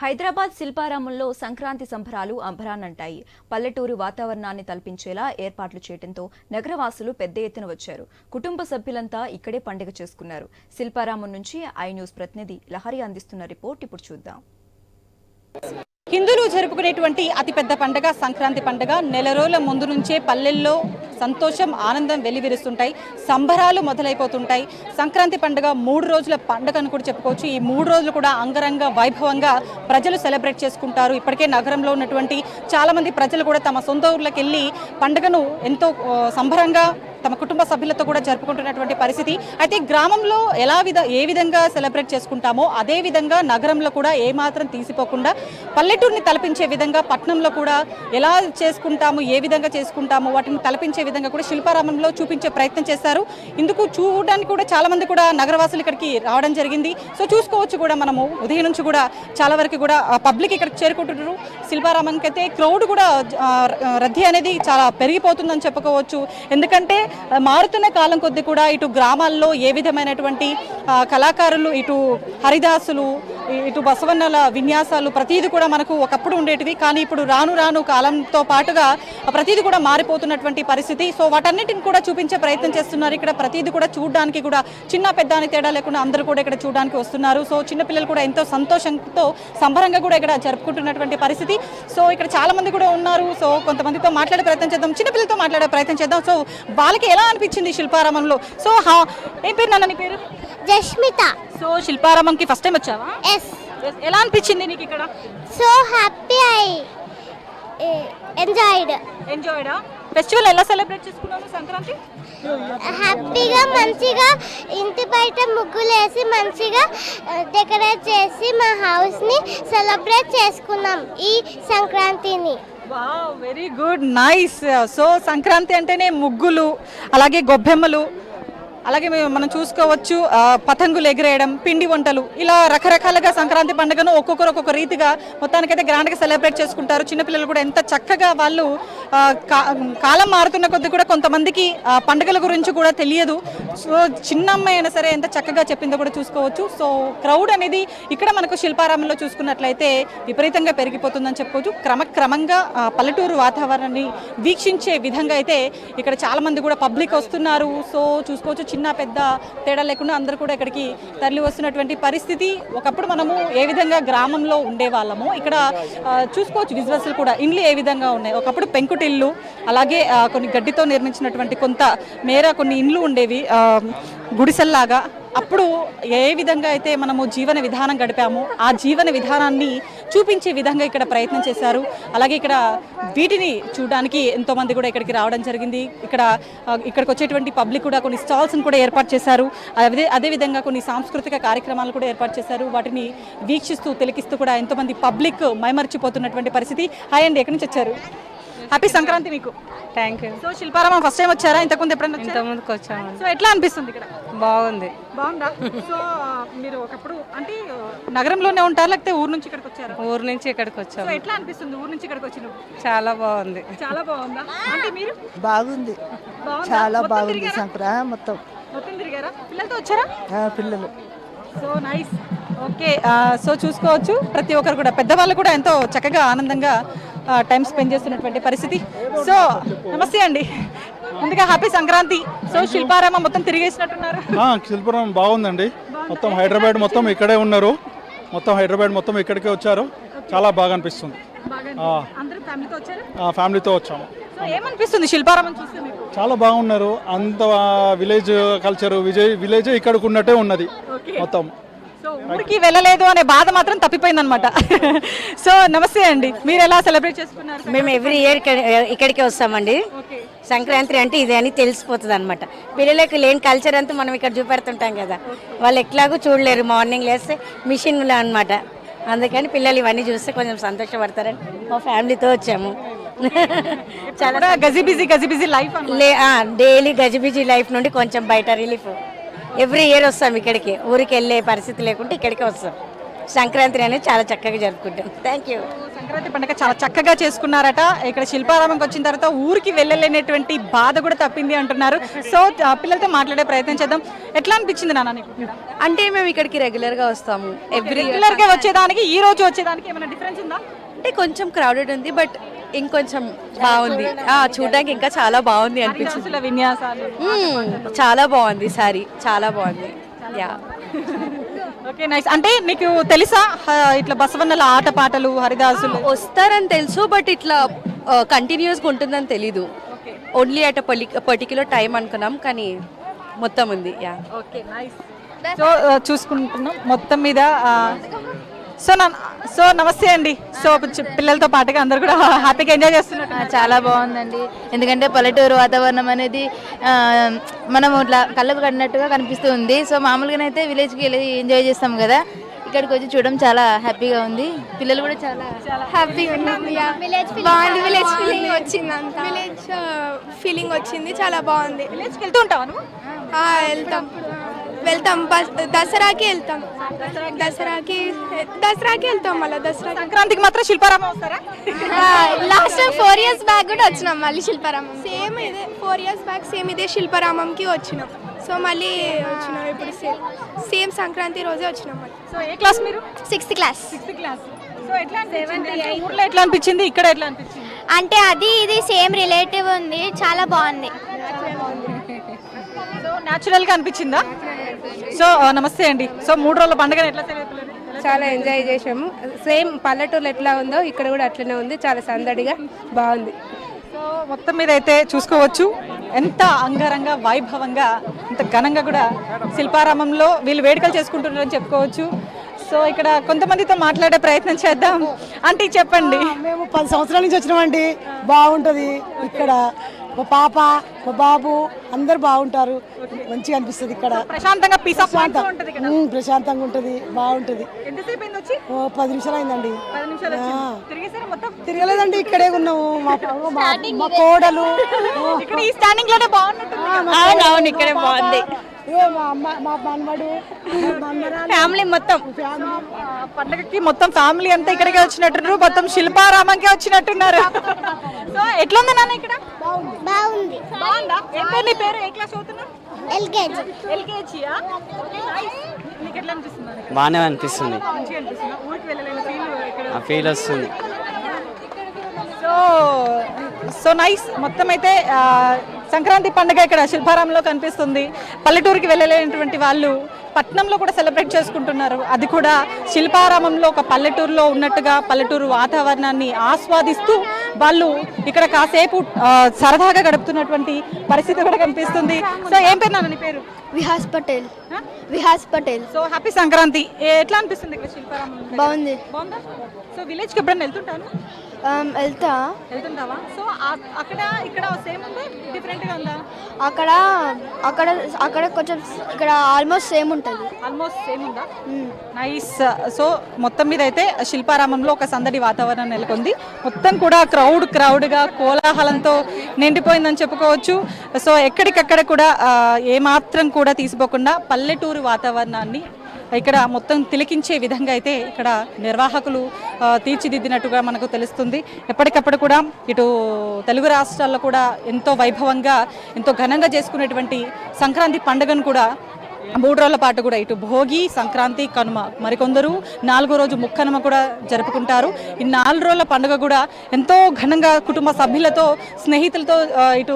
హైదరాబాద్ శిల్పారామంలో సంక్రాంతి సంబరాలు అంబరాన్నంటాయి. పల్లెటూరు వాతావరణాన్ని తలపించేలా ఏర్పాట్లు చేయడంతో నగరవాసులు పెద్ద ఎత్తున వచ్చారు. కుటుంబ సభ్యులంతా ఇక్కడే పండుగ చేసుకున్నారు. శిల్పారామం నుంచి ఐ న్యూస్ ప్రతినిధి లహరి అందిస్తున్న రిపోర్ట్ ఇప్పుడు చూద్దాం. హిందువులు జరుపుకునేటువంటి అతిపెద్ద పండుగ సంక్రాంతి పండుగ. నెల రోజుల ముందు నుంచే పల్లెల్లో సంతోషం, ఆనందం వెల్లివిరుస్తుంటాయి, సంబరాలు మొదలైపోతుంటాయి. సంక్రాంతి పండుగ 3 రోజుల పండుగ అని కూడా చెప్పుకోవచ్చు. ఈ 3 రోజులు కూడా అంగరంగ వైభవంగా ప్రజలు సెలబ్రేట్ చేసుకుంటారు. ఇప్పటికే నగరంలో ఉన్నటువంటి చాలా మంది ప్రజలు కూడా తమ సొంత ఊర్లకు వెళ్ళి పండుగను ఎంతో సంబరంగా తమ కుటుంబ సభ్యులతో కూడా జరుపుకుంటున్నటువంటి పరిస్థితి. అయితే గ్రామంలో ఏ విధంగా సెలబ్రేట్ చేసుకుంటామో అదే విధంగా నగరంలో కూడా ఏమాత్రం తీసిపోకుండా పల్లెటూరిని తలపించే విధంగా పట్టణంలో కూడా ఎలా చేసుకుంటాము, ఏ విధంగా చేసుకుంటాము వాటిని తలపించే విధంగా కూడా శిల్పారామంలో చూపించే ప్రయత్నం చేస్తారు. ఇందుకు చూడడానికి కూడా చాలా మంది కూడా నగరవాసులు ఇక్కడికి రావడం జరిగింది. సో చూసుకోవచ్చు కూడా మనము ఉదయం నుంచి కూడా చాలా వరకు కూడా పబ్లిక్ ఇక్కడికి చేరుకుంటున్నారు. శిల్పారామానికి అయితే క్రౌడ్ కూడా రద్దీ అనేది చాలా పెరిగిపోతుందని చెప్పుకోవచ్చు. ఎందుకంటే మారుతున్న కాలం కొద్దీ కూడా ఇటు గ్రామాల్లో ఏ విధమైనటువంటి కళాకారులు, ఇటు హరిదాసులు, ఇటు బసవన్నల విన్యాసాలు ప్రతిదీ కూడా మనకు ఒకప్పుడు ఉండేటివి. కానీ ఇప్పుడు రాను రాను కాలంతో పాటుగా ప్రతిదీ కూడా మారిపోతున్నటువంటి పరిస్థితి. సో వాటన్నిటిని కూడా చూపించే ప్రయత్నం చేస్తున్నారు. ఇక్కడ ప్రతిదీ కూడా చూడడానికి కూడా చిన్న పెద్ద అని తేడా లేకుండా అందరూ కూడా ఇక్కడ చూడడానికి వస్తున్నారు. సో చిన్నపిల్లలు కూడా ఎంతో సంతోషంతో సంబరంగా కూడా ఇక్కడ జరుపుకుంటున్నటువంటి పరిస్థితి. సో ఇక్కడ చాలా మంది కూడా ఉన్నారు. సో కొంతమందితో మాట్లాడే ప్రయత్నం చేద్దాం, చిన్నపిల్లలతో మాట్లాడే ప్రయత్నం చేద్దాం. సో వాళ్ళకి ఎలా అనిపించింది శిల్పారామంలో? సో ఏం పేరు నాన్న నీ పేరు? జస్మిత. సో శిల్పారామంకి ఫస్ట్ టైం వచ్చావా? ఎస్. ఎలా అనిపించింది నీకు ఇక్కడ? సో హ్యాపీ, ఎంజాయ్డా? ఫెస్టివల్ ఎలా సెలబ్రేట్ చేసుకున్నాను సంక్రాంతి? హ్యాపీగా మంచిగా ఇంటి బయట ముగ్గులేసి మంచిగా డెకరేట్ చేసి మా హౌస్ని సెలబ్రేట్ చేసుకున్నాం ఈ సంక్రాంతిని. Wow, very good, nice. So Sankranti అంటేనే ముగ్గులు, అలాగే గొబ్బెమ్మలు, అలాగే మనం చూసుకోవచ్చు పతంగులు ఎగిరేయడం, పిండి వంటలు, ఇలా రకరకాలుగా సంక్రాంతి పండుగను ఒక్కొక్కరు ఒక్కొక్క రీతిగా మొత్తానికైతే గ్రాండ్గా సెలబ్రేట్ చేసుకుంటారు. చిన్నపిల్లలు కూడా ఎంత చక్కగా వాళ్ళు కాలం మారుతున్న కొద్దీ కూడా కొంతమందికి పండుగల గురించి కూడా తెలియదు. సో చిన్న అమ్మాయి అయినా సరే ఎంత చక్కగా చెప్పిందో కూడా చూసుకోవచ్చు. సో క్రౌడ్ అనేది ఇక్కడ మనకు శిల్పారామంలో చూసుకున్నట్లయితే విపరీతంగా పెరిగిపోతుందని చెప్పుకోవచ్చు. క్రమక్రమంగా పల్లెటూరు వాతావరణాన్ని వీక్షించే విధంగా అయితే ఇక్కడ చాలా మంది కూడా పబ్లిక్ వస్తున్నారు. సో చూసుకోవచ్చు, చిన్న పెద్ద తేడా లేకుండా అందరూ కూడా ఇక్కడికి తరలి వస్తున్నటువంటి పరిస్థితి. ఒకప్పుడు మనము ఏ విధంగా గ్రామంలో ఉండేవాళ్ళము, ఇక్కడ చూసుకోవచ్చు విజువల్స్ కూడా ఇండ్లు ఏ విధంగా ఉన్నాయి. ఒకప్పుడు పెంకుటిల్లు, అలాగే కొన్ని గడ్డితో నిర్మించినటువంటి కొంత మేర కొన్ని ఇండ్లు ఉండేవి గుడిసెల్లాగా. అప్పుడు ఏ విధంగా అయితే మనము జీవన విధానం గడిపామో ఆ జీవన విధానాన్ని చూపించే విధంగా ఇక్కడ ప్రయత్నం చేశారు. అలాగే ఇక్కడ వీటిని చూడడానికి ఎంతోమంది కూడా ఇక్కడికి రావడం జరిగింది. ఇక్కడికి వచ్చేటువంటి పబ్లిక్ కూడా కొన్ని స్టాల్స్ని కూడా ఏర్పాటు చేశారు. అదేవిధంగా కొన్ని సాంస్కృతిక కార్యక్రమాలు కూడా ఏర్పాటు చేశారు. వాటిని వీక్షిస్తూ తిలకిస్తూ కూడా ఎంతోమంది పబ్లిక్ మైమర్చిపోతున్నటువంటి పరిస్థితి. హాయ్ అండి, ఎక్కడి నుంచి వచ్చారు? హ్యాపీ సంక్రాంతి మీకు. Thank you. So Shilparamam first time వచ్చారా? ఇంతకుముందు ఎప్పుడైనా? ఇంతకుముందుకు వచ్చాము. సో ఎట్లా అనిపిస్తుంది ఇక్కడ? బాగుంది. బాగుందా? సో మీరు ఒకప్పుడు అంటే నగరంలోనే ఉంటారు లేకపోతే ఊరు నుంచి ఇక్కడికి వచ్చారు? ఊరు నుంచి ఇక్కడికి వచ్చాము. సో ఎట్లా అనిపిస్తుంది ఊరు నుంచి ఇక్కడికి వచ్చిన? చాలా బాగుంది. చాలా బాగుందా? అంటే మీరు? బాగుంది, చాలా బాగుంది. సంక్రాంతి మొత్తం తిరిగారా? పిల్లలతో వచ్చారా? పిల్లలు. So nice. ఓకే, సో చూసుకోవచ్చు ప్రతి ఒక్కరు కూడా, పెద్దవాళ్ళు కూడా ఎంతో చక్కగా ఆనందంగా టైం స్పెండ్ చేస్తున్నటువంటి పరిస్థితి. సో నమస్తే అండి, ముందుగా హ్యాపీ సంక్రాంతి. సో శిల్పారామం మొత్తం తిరిగేసినట్టున్నారు. శిల్పారామం బాగుందండి. మొత్తం హైదరాబాద్ మొత్తం ఇక్కడే ఉన్నారు, మొత్తం హైదరాబాద్ మొత్తం ఇక్కడికే వచ్చారు. చాలా బాగా అనిపిస్తుంది. ఫ్యామిలీతో వచ్చాము. ఏమనిపిస్తుంది శిల్పారామం చూస్తే మీకు? చాలా బాగున్నారు. అంత విలేజ్ కల్చర్, విలేజ్ ఇక్కడికి ఉన్నట్టే ఉన్నది మొత్తం. ఊరికి వెళ్ళలేదు అనే బాధ మాత్రం తప్పిపోయింది అనమాట. సో నమస్తే అండి, మీరు ఎలా సెలబ్రేట్ చేసుకున్నారు? మేము ఎవ్రీ ఇయర్ ఇక్కడికే వస్తామండి. సంక్రాంతి అంటే ఇదే అని తెలిసిపోతుంది అనమాట. పిల్లలకు లేని కల్చర్ అంతా మనం ఇక్కడ చూపెడుతుంటాం కదా, వాళ్ళు ఎట్లాగూ చూడలేరు. మార్నింగ్ లేస్తే మిషన్లో అనమాట. అందుకని పిల్లలు ఇవన్నీ చూస్తే కొంచెం సంతోషపడతారని మా ఫ్యామిలీతో వచ్చాము. చాలా గజిబిజీ లైఫ్, డైలీ గజిబిజీ లైఫ్ నుండి కొంచెం బయట రిలీఫ్. ఎవ్రీ ఇయర్ వస్తాం ఇక్కడికి, ఊరికి వెళ్ళే పరిస్థితి లేకుంటే ఇక్కడికే వస్తాం. సంక్రాంతి అనేది చాలా చక్కగా జరుపుకుంటాం. Thank you. సంక్రాంతి పండుగ చాలా చక్కగా చేసుకున్నారట. ఇక్కడ శిల్పారామంకి వచ్చిన తర్వాత ఊరికి వెళ్ళలేనటువంటి బాధ కూడా తప్పింది అంటున్నారు. సో పిల్లలతో మాట్లాడే ప్రయత్నం చేద్దాం. ఎట్లా అనిపించింది నాన్న నీకు? అంటే మేము ఇక్కడికి రెగ్యులర్గా వస్తాము. రెగ్యులర్ గా వచ్చేదానికి ఈ రోజు వచ్చేదానికి ఏమైనా డిఫరెన్స్ ఉందా? అంటే కొంచెం క్రౌడెడ్ ఉంది, బట్ ఇంకొంచెం బాగుంది. చూడడానికి ఇంకా చాలా బాగుంది అనిపించింది. అసలు విన్యాసాలు చాలా బాగుంది, సారీ చాలా బాగుంది. Yeah okay nice. అంటే నీకు తెలుసా ఇట్లా బసవన్నల ఆట పాటలు హరిదాసులు? వస్తారని తెలుసు, బట్ ఇట్లా కంటిన్యూస్గా ఉంటుందని తెలీదు. ఓన్లీ అట్ పర్టిక్యులర్ టైం అనుకున్నాం, కానీ మొత్తం ఉంది. Yeah okay nice. సో చూసుకుంటున్నాం మొత్తం మీద. సో నమస్తే అండి. సో పిల్లలతో పాటుగా అందరు కూడా హ్యాపీగా ఎంజాయ్ చేస్తున్నారు. చాలా బాగుందండి. ఎందుకంటే పల్లెటూరు వాతావరణం అనేది మనం ఇట్లా కళ్ళకు కట్టినట్టుగా కనిపిస్తూ ఉంది. సో మామూలుగానైతే విలేజ్కి వెళ్ళి ఎంజాయ్ చేస్తాం కదా, ఇక్కడికి వచ్చి చూడడం చాలా హ్యాపీగా ఉంది. పిల్లలు కూడా చాలా హ్యాపీగా బాగుంది. విలేజ్ ఫీలింగ్ వచ్చింది. అంతా విలేజ్ ఫీలింగ్ వచ్చింది. చాలా బాగుంది. విలేజ్కి వెళ్తూ ఉంటావా నువ్వు? వెళ్తాం దసరాకి వెళ్తాం. దసరాకి వెళ్తాం. మళ్ళీ దసరా సంక్రాంతికి మాత్రం శిల్పారామం వస్తారా? లాస్ట్ టైం 4 years బ్యాక్ కూడా వచ్చినాం. మళ్ళీ శిల్పారామం సేమ్ ఇదే 4 years బ్యాక్ సేమ్ ఇదే శిల్పారామంకి వచ్చినాం. సో మళ్ళీ వచ్చినాం ఇప్పుడు సేమ్ సంక్రాంతి రోజే వచ్చినాం. మళ్ళీ సో ఏ క్లాస్ మీరు? 6th class. సో ఎట్లా అనిపించింది? ఊర్లో ఎట్లా అనిపించింది, ఇక్కడ ఎట్లా అనిపించింది? అంటే అది ఇది సేమ్ రిలేటివ్ ఉంది. చాలా బాగుంది. సో న్యాచురల్ గా అనిపించిందా? సో నమస్తే అండి. సో 3 రోజుల పండుగ ఎట్లా చాలా ఎంజాయ్ చేసాము. సేమ్ పల్లెటూరు ఎట్లా ఉందో ఇక్కడ కూడా అట్లనే ఉంది. చాలా సందడిగా బాగుంది. సో మొత్తం మీద అయితే చూసుకోవచ్చు ఎంత అంగరంగ వైభవంగా ఎంత ఘనంగా కూడా శిల్పారామంలో వీళ్ళు వేడుకలు చేసుకుంటున్నారని చెప్పుకోవచ్చు. సో ఇక్కడ కొంతమందితో మాట్లాడే ప్రయత్నం చేద్దాం. ఆంటీ చెప్పండి. మేము 10 సంవత్సరాల నుంచి వచ్చినామండి. బాగుంటుంది ఇక్కడ. మా పాప మా బాబు అందరు బాగుంటారు. మంచిగా అనిపిస్తుంది ఇక్కడ. ప్రశాంతంగా పీస్ ఆఫ్ మైండ్ ఉంటుంది కదా. ప్రశాంతంగా ఉంటుంది. బాగుంటుంది. ఎంతసేపు అయింది వచ్చి? 10 నిమిషాలు అయిందండి. 10 నిమిషాలు తిరిగేసారా మొత్తం? తిరగలేదండి, ఇక్కడే ఉన్నాము. మా కోడలు ఇక్కడ ఈ స్టాండింగ్ లోనే బాగున్నట్టుంది. అవును ఇక్కడే బాగుంది. మా మనవడు ఫ్యామిలీ మొత్తం పండగకి మొత్తం ఫ్యామిలీ అంతా ఇక్కడికే వచ్చినట్టున్నారు. మొత్తం శిల్పారామంకే వచ్చినట్టున్నారు. సో ఎట్లా ఉంది నాన్న ఇక్కడ? బాగుంది. బాగుందా? ఏం పేరు నీ పేరు? ఏ క్లాస్ చదువుతున్నావు? ఎల్కేజీ. ఎల్కేజీయా? Okay nice. నీకు ఎట్లా అనిపిస్తుంది? బాగానే అనిపిస్తుంది. మంచిగా అనిపిస్తుందా? ఊరికి వెళ్ళలేని ఆ ఫీల్ వస్తుంది. So nice. మొత్తం అయితే సంక్రాంతి పండుగ ఇక్కడ శిల్పారామంలో కనిపిస్తుంది. పల్లెటూరుకి వెళ్ళలేనటువంటి వాళ్ళు పట్నంలో కూడా సెలబ్రేట్ చేసుకుంటున్నారు. అది కూడా శిల్పారామంలో ఒక పల్లెటూరులో ఉన్నట్టుగా పల్లెటూరు వాతావరణాన్ని ఆస్వాదిస్తూ వాళ్ళు ఇక్కడ కాసేపు సరదాగా గడుపుతున్నటువంటి పరిస్థితి కూడా కనిపిస్తుంది. సో ఏం పేరు నాన్న నీ పేరు? విహాస్ పటేల్. విహాస్ పటేల్. So happy Sankranti. ఎట్లా అనిపిస్తుంది ఇక్కడ శిల్పారామం? బాగుంది. బాగుందా? సో విలేజ్కి ఎప్పుడైనా వెళ్తుంటాను? వెళ్తుంటావా? సో అక్కడ ఇక్కడ సేమ్ ఉందా, డిఫరెంట్గా ఉందా? అక్కడ అక్కడ అక్కడ కొంచెం ఇక్కడ ఆల్మోస్ట్ సేమ్ ఉంటుంది. ఆల్మోస్ట్ సేమ్ ఉందా? నైస్. సో మొత్తం మీద అయితే శిల్పారామంలో ఒక సందడి వాతావరణం నెలకొంది. మొత్తం కూడా క్రౌడ్గా కోలాహలంతో నిండిపోయిందని చెప్పుకోవచ్చు. సో ఎక్కడికక్కడ కూడా ఏమాత్రం కూడా తీసిపోకుండా పల్లెటూరు వాతావరణాన్ని ఇక్కడ మొత్తం తిలకించే విధంగా అయితే ఇక్కడ నిర్వాహకులు తీర్చిదిద్దినట్టుగా మనకు తెలుస్తుంది. ఎప్పటికప్పుడు కూడా ఇటు తెలుగు రాష్ట్రాల్లో కూడా ఎంతో వైభవంగా ఎంతో ఘనంగా చేసుకునేటువంటి సంక్రాంతి పండుగను కూడా 3 రోజుల పాటు కూడా ఇటు భోగి, సంక్రాంతి, కనుమ, మరికొందరు 4వ రోజు ముక్కనుమ కూడా జరుపుకుంటారు. ఈ 4 రోజుల పండుగ కూడా ఎంతో ఘనంగా కుటుంబ సభ్యులతో స్నేహితులతో ఇటు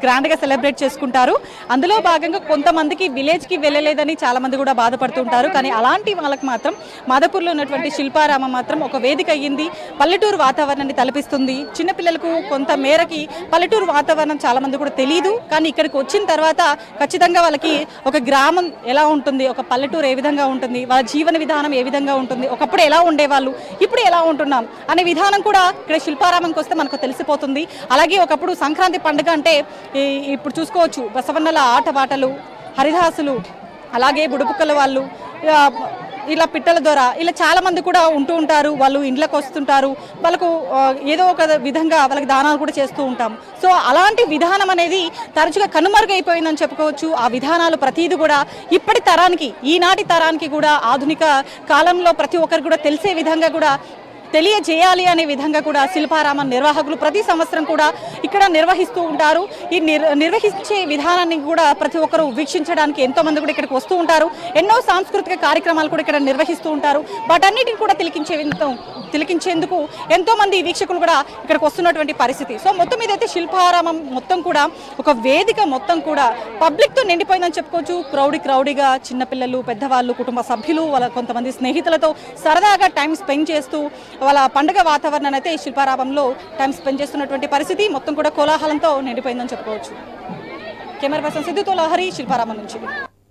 గ్రాండ్గా సెలబ్రేట్ చేసుకుంటారు. అందులో భాగంగా కొంతమందికి విలేజ్కి వెళ్ళలేదని చాలామంది కూడా బాధపడుతుంటారు. కానీ అలాంటి వాళ్ళకి మాత్రం మాదాపూర్లో ఉన్నటువంటి శిల్పారామం మాత్రం ఒక వేదిక అయ్యింది. పల్లెటూరు వాతావరణాన్ని తలపిస్తుంది. చిన్నపిల్లలకు కొంత మేరకి పల్లెటూరు వాతావరణం చాలామంది కూడా తెలియదు. కానీ ఇక్కడికి వచ్చిన తర్వాత ఖచ్చితంగా వాళ్ళకి ఒక గ్రామం ఎలా ఉంటుంది, ఒక పల్లెటూరు ఏ విధంగా ఉంటుంది, వాళ్ళ జీవన విధానం ఏ విధంగా ఉంటుంది, ఒకప్పుడు ఎలా ఉండేవాళ్ళు, ఇప్పుడు ఎలా ఉంటున్నాం అనే విధానం కూడా ఇక్కడ శిల్పారామంకి వస్తే మనకు తెలిసిపోతుంది. అలాగే ఒకప్పుడు సంక్రాంతి పండుగ అంటే ఇప్పుడు చూసుకోవచ్చు బసవన్నల ఆటపాటలు, హరిదాసులు, అలాగే బుడుపుక్కల వాళ్ళు ఇలా పిట్టల ద్వారా ఇలా చాలా మంది కూడా ఉంటూ ఉంటారు. వాళ్ళు ఇంట్లోకి వస్తుంటారు, వాళ్ళకు ఏదో ఒక విధంగా వాళ్ళకి దానాలు కూడా చేస్తూ ఉంటాం. సో అలాంటి విధానం అనేది తరచుగా కనుమరుగైపోయిందని చెప్పుకోవచ్చు. ఆ విధానాలు ప్రతిదీ కూడా ఇప్పటి తరానికి, ఈనాటి తరానికి కూడా ఆధునిక కాలంలో ప్రతి ఒక్కరికి కూడా తెలిసే విధంగా కూడా తెలియజేయాలి అనే విధంగా కూడా శిల్పారామం నిర్వాహకులు ప్రతి సంవత్సరం కూడా ఇక్కడ నిర్వహిస్తూ ఉంటారు. ఈ నిర్వహించే విధానాన్ని కూడా ప్రతి ఒక్కరూ వీక్షించడానికి ఎంతో మంది కూడా ఇక్కడికి వస్తూ ఉంటారు. ఎన్నో సాంస్కృతిక కార్యక్రమాలు కూడా ఇక్కడ నిర్వహిస్తూ ఉంటారు. వాటన్నిటిని కూడా తిలకించేందుకు ఎంతో మంది వీక్షకులు కూడా ఇక్కడికి వస్తున్నటువంటి పరిస్థితి. సో మొత్తం ఇదైతే శిల్పారామం మొత్తం కూడా ఒక వేదిక మొత్తం కూడా పబ్లిక్తో నిండిపోయిందని చెప్పుకోవచ్చు. క్రౌడీగా చిన్నపిల్లలు, పెద్దవాళ్ళు, కుటుంబ సభ్యులు, వాళ్ళ కొంతమంది స్నేహితులతో సరదాగా టైం స్పెండ్ చేస్తూ వాళ్ళ పండుగ వాతావరణాన్ని అయితే ఈ శిల్పారామంలో టైం స్పెండ్ చేస్తున్నటువంటి పరిస్థితి మొత్తం కూడా కోలాహలంతో నిండిపోయిందని చెప్పుకోవచ్చు. కెమెరా పర్సన్ సిద్ధుతో లహరి, శిల్పారామం నుంచి.